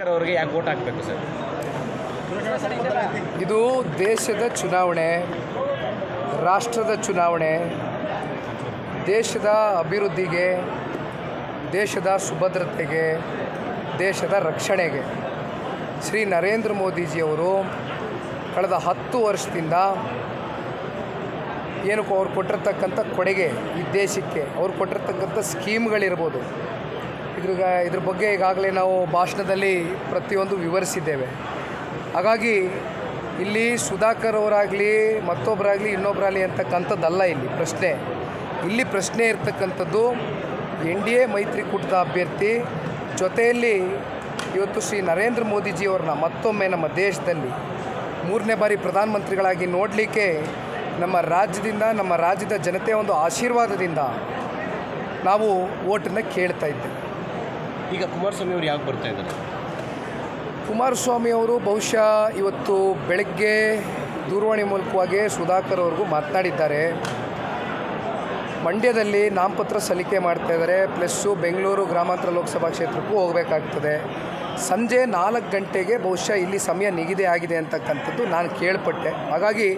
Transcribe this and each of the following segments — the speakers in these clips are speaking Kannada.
ಸುಧಾಕರ್ ಅವರಿಗೆ ಯಾಕೆ ವೋಟ್ ಹಾಕಬೇಕು ಸರ್? ಇದು ದೇಶದ ಚುನಾವಣೆ, ರಾಷ್ಟ್ರದ ಚುನಾವಣೆ, ದೇಶದ ಅಭಿವೃದ್ಧಿಗೆ, ದೇಶದ ಸುಭದ್ರತೆಗೆ, ದೇಶದ ರಕ್ಷಣೆಗೆ ಶ್ರೀ ನರೇಂದ್ರ ಮೋದಿಜಿಯವರು ಕಳೆದ 10 ವರ್ಷದಿಂದ ಏನಕ್ಕೂ ಅವ್ರು ಕೊಟ್ಟಿರ್ತಕ್ಕಂಥ ಕೊಡುಗೆ, ಈ ದೇಶಕ್ಕೆ ಅವ್ರು ಕೊಟ್ಟಿರ್ತಕ್ಕಂಥ ಸ್ಕೀಮ್ಗಳಿರ್ಬೋದು, ಇದ್ರ ಬಗ್ಗೆ ಈಗಾಗಲೇ ನಾವು ಭಾಷಣದಲ್ಲಿ ಪ್ರತಿಯೊಂದು ವಿವರಿಸಿದ್ದೇವೆ. ಹಾಗಾಗಿ ಇಲ್ಲಿ ಸುಧಾಕರ್ ಅವರಾಗಲಿ ಮತ್ತೊಬ್ಬರಾಗಲಿ ಇನ್ನೊಬ್ಬರಾಗಲಿ ಅಂತಕ್ಕಂಥದ್ದಲ್ಲ ಇಲ್ಲಿ ಪ್ರಶ್ನೆ ಇರ್ತಕ್ಕಂಥದ್ದು NDA ಮೈತ್ರಿಕೂಟದ ಅಭ್ಯರ್ಥಿ ಜೊತೆಯಲ್ಲಿ ಇವತ್ತು ಶ್ರೀ ನರೇಂದ್ರ ಮೋದಿಜಿಯವ್ರನ್ನ ಮತ್ತೊಮ್ಮೆ ನಮ್ಮ ದೇಶದಲ್ಲಿ 3ನೇ ಬಾರಿ ಪ್ರಧಾನಮಂತ್ರಿಗಳಾಗಿ ನೋಡಲಿಕ್ಕೆ ನಮ್ಮ ರಾಜ್ಯದಿಂದ, ನಮ್ಮ ರಾಜ್ಯದ ಜನತೆಯ ಒಂದು ಆಶೀರ್ವಾದದಿಂದ ನಾವು ವೋಟನ್ನು ಕೇಳ್ತಾ ಇದ್ದೇವೆ. ಈಗ ಕುಮಾರಸ್ವಾಮಿ ಅವರು ಯಾಕೆ ಬರ್ತಾ ಇದ್ದಾರೆ? ಕುಮಾರಸ್ವಾಮಿ ಅವರು ಬಹುಶಃ ಇವತ್ತು ಬೆಳಗ್ಗೆ ದೂರವಾಣಿ ಮೂಲಕವಾಗಿ ಸುಧಾಕರ್ ಅವ್ರಿಗೂ ಮಾತನಾಡಿದ್ದಾರೆ. ಮಂಡ್ಯದಲ್ಲಿ ನಾಮಪತ್ರ ಸಲ್ಲಿಕೆ ಮಾಡ್ತಾಯಿದ್ದಾರೆ, ಪ್ಲಸ್ಸು ಬೆಂಗಳೂರು ಗ್ರಾಮಾಂತರ ಲೋಕಸಭಾ ಕ್ಷೇತ್ರಕ್ಕೂ ಹೋಗಬೇಕಾಗ್ತದೆ. ಸಂಜೆ 4 ಗಂಟೆಗೆ ಬಹುಶಃ ಇಲ್ಲಿ ಸಮಯ ನಿಗದಿ ಆಗಿದೆ ಅಂತಕ್ಕಂಥದ್ದು ನಾನು ಕೇಳ್ಪಟ್ಟೆ. ಹಾಗಾಗಿ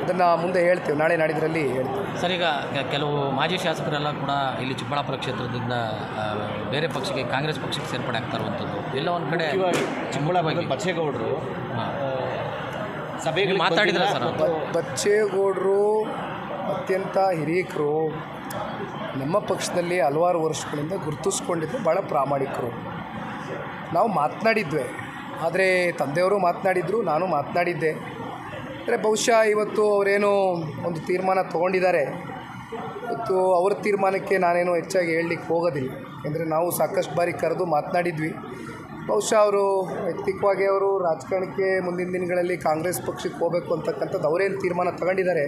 ಅದನ್ನು ಮುಂದೆ ಹೇಳ್ತೇವೆ, ನಾಳೆ ನಾಡಿದ್ರಲ್ಲಿ ಹೇಳ್ತೇವೆ. ಸರ್, ಈಗ ಕೆಲವು ಮಾಜಿ ಶಾಸಕರೆಲ್ಲ ಕೂಡ ಇಲ್ಲಿ ಚಿಕ್ಕಬಳ್ಳಾಪುರ ಕ್ಷೇತ್ರದಿಂದ ಬೇರೆ ಪಕ್ಷಕ್ಕೆ, ಕಾಂಗ್ರೆಸ್ ಪಕ್ಷಕ್ಕೆ ಸೇರ್ಪಡೆ ಆಗ್ತಾ ಇರುವಂಥದ್ದು ಎಲ್ಲ ಒಂದು ಕಡೆ. ಚಿಕ್ಕಬಳ್ಳಾಪುರ ಬಚ್ಚೇಗೌಡರು ಸಭೆಗೆ ಮಾತಾಡಿದ್ರೆ ಸರ್, ಬಚ್ಚೇಗೌಡರು ಅತ್ಯಂತ ಹಿರಿಯಕರು, ನಮ್ಮ ಪಕ್ಷದಲ್ಲಿ ಹಲವಾರು ವರ್ಷಗಳಿಂದ ಗುರುತಿಸ್ಕೊಂಡಿದ್ದು ಭಾಳ ಪ್ರಾಮಾಣಿಕರು. ನಾವು ಮಾತನಾಡಿದ್ವಿ, ಆದರೆ ತಂದೆಯವರು ಮಾತನಾಡಿದರು, ನಾನು ಮಾತನಾಡಿದ್ದೆ. ಅಂದರೆ ಬಹುಶಃ ಇವತ್ತು ಅವರೇನೋ ಒಂದು ತೀರ್ಮಾನ ತೊಗೊಂಡಿದ್ದಾರೆ. ಇವತ್ತು ಅವ್ರ ತೀರ್ಮಾನಕ್ಕೆ ನಾನೇನು ಹೆಚ್ಚಾಗಿ ಹೇಳಲಿಕ್ಕೆ ಹೋಗೋದಿಲ್ಲ, ಯಾಕೆಂದರೆ ನಾವು ಸಾಕಷ್ಟು ಬಾರಿ ಕರೆದು ಮಾತನಾಡಿದ್ವಿ. ಬಹುಶಃ ಅವರು ವೈಯಕ್ತಿಕವಾಗಿ ಅವರು ರಾಜಕಾರಣಕ್ಕೆ ಮುಂದಿನ ದಿನಗಳಲ್ಲಿ ಕಾಂಗ್ರೆಸ್ ಪಕ್ಷಕ್ಕೆ ಹೋಗಬೇಕು ಅಂತಕ್ಕಂಥದ್ದು ಅವರೇನು ತೀರ್ಮಾನ ತಗೊಂಡಿದ್ದಾರೆ,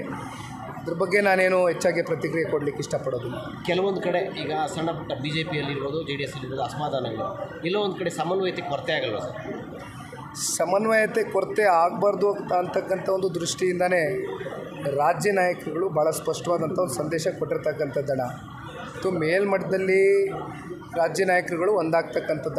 ಅದ್ರ ಬಗ್ಗೆ ನಾನೇನು ಹೆಚ್ಚಾಗಿ ಪ್ರತಿಕ್ರಿಯೆ ಕೊಡಲಿಕ್ಕೆ ಇಷ್ಟಪಡೋದಿಲ್ಲ. ಕೆಲವೊಂದು ಕಡೆ ಈಗ ಸಣ್ಣ ಪುಟ್ಟ BJPಯಲ್ಲಿರ್ಬೋದು, JDS ಅಲ್ಲಿರ್ಬೋದು ಅಸಮಾಧಾನಗಳು, ಎಲ್ಲೋ ಒಂದು ಕಡೆ ಸಮನ್ವಯತೆ ಕೊರತೆ ಆಗಲ್ವ ಸರ್? ಸಮನ್ವಯತೆ ಕೊರತೆ ಆಗಬಾರ್ದು ಅಂತಕ್ಕಂಥ ಒಂದು ದೃಷ್ಟಿಯಿಂದನೇ ರಾಜ್ಯ ನಾಯಕರುಗಳು ಭಾಳ ಸ್ಪಷ್ಟವಾದಂಥ ಒಂದು ಸಂದೇಶ ಕೊಟ್ಟಿರ್ತಕ್ಕಂಥದ್ದನ್ನು. ಮೇಲ್ಮಟ್ಟದಲ್ಲಿ ರಾಜ್ಯ ನಾಯಕರುಗಳು ಒಂದಾಗ್ತಕ್ಕಂಥದ್ದಲ್ಲ.